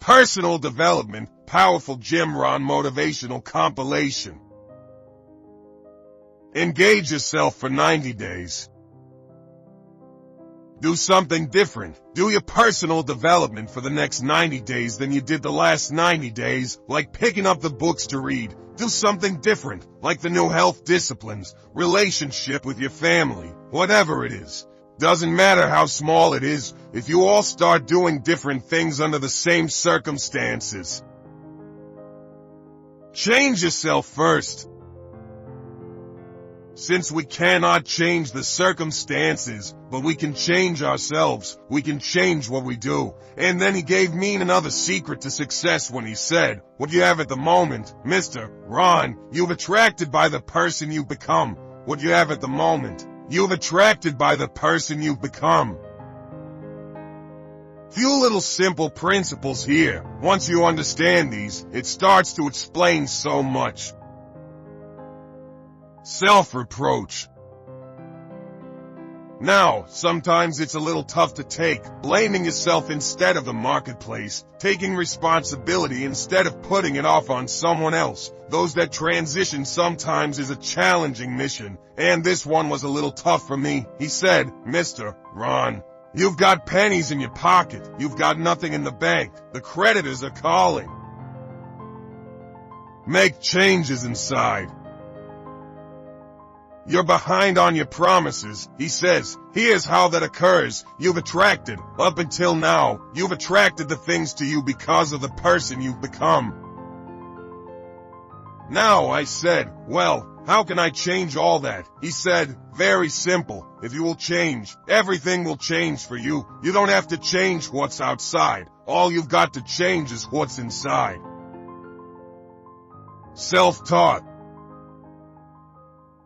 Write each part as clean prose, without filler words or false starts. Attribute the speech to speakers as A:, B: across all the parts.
A: Personal Development, Powerful Jim Rohn Motivational Compilation. Engage yourself for 90 days. Do something different. Do your personal development for the next 90 days than you did the last 90 days, like picking up the books to read. Do something different, like the new health disciplines, relationship with your family, whatever it is. Doesn't matter how small it is, if you all start doing different things under the same circumstances. Change yourself first. Since we cannot change the circumstances, but we can change ourselves, we can change what we do. And then he gave me another secret to success when he said, what you have at the moment, Mr. Rohn, you've attracted by the person you've become. What you have at the moment, you've attracted by the person you've become. Few little simple principles here. Once you understand these, it starts to explain so much. Self-reproach. Now, sometimes it's a little tough to take, blaming yourself instead of the marketplace, taking responsibility instead of putting it off on someone else. Those that transition sometimes is a challenging mission, and this one was a little tough for me. He said, Mr. Rohn, you've got pennies in your pocket, you've got nothing in the bank, the creditors are calling. Make changes inside. You're behind on your promises, he says. Here's how that occurs. You've attracted, up until now, you've attracted the things to you because of the person you've become. Now, I said, well, how can I change all that? He said, very simple. If you will change, everything will change for you. You don't have to change what's outside. All you've got to change is what's inside. Self-taught.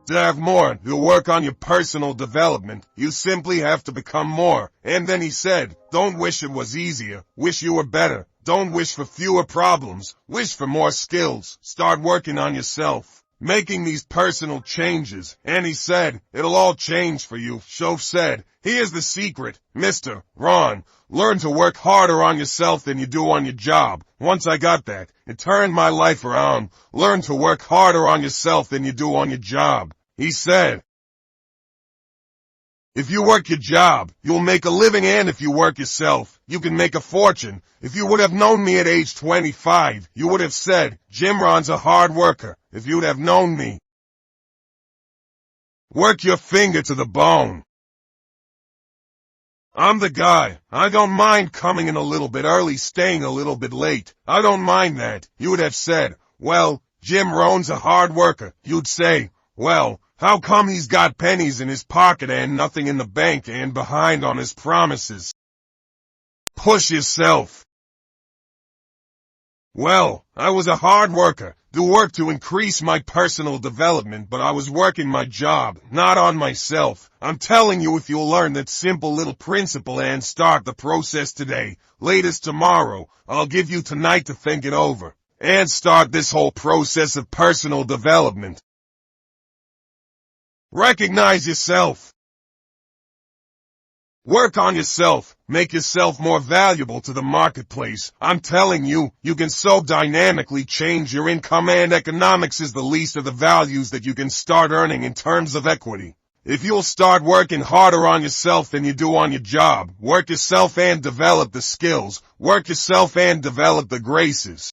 A: To have more, you'll work on your personal development. You simply have to become more. And then he said, don't wish it was easier. Wish you were better. Don't wish for fewer problems. Wish for more skills. Start working on yourself, making these personal changes. And he said, it'll all change for you. Shof said, here's the secret, Mr. Rohn. Learn to work harder on yourself than you do on your job. Once I got that, it turned my life around. Learn to work harder on yourself than you do on your job. He said, if you work your job, you'll make a living, and if you work yourself, you can make a fortune. If you would have known me at age 25, you would have said, Jim Rohn's a hard worker. If you'd have known me, work your finger to the bone. I'm the guy. I don't mind coming in a little bit early, staying a little bit late. I don't mind that. You would have said, well, Jim Rohn's a hard worker. You'd say, well, how come he's got pennies in his pocket and nothing in the bank and behind on his promises? Push yourself. Well, I was a hard worker. Do work to increase my personal development, but I was working my job, not on myself. I'm telling you, if you'll learn that simple little principle and start the process today, latest tomorrow, I'll give you tonight to think it over, and start this whole process of personal development. Recognize yourself. Work on yourself. Make yourself more valuable to the marketplace. I'm telling you, you can so dynamically change your income, and economics is the least of the values that you can start earning in terms of equity. If you'll start working harder on yourself than you do on your job, work yourself and develop the skills, work yourself and develop the graces.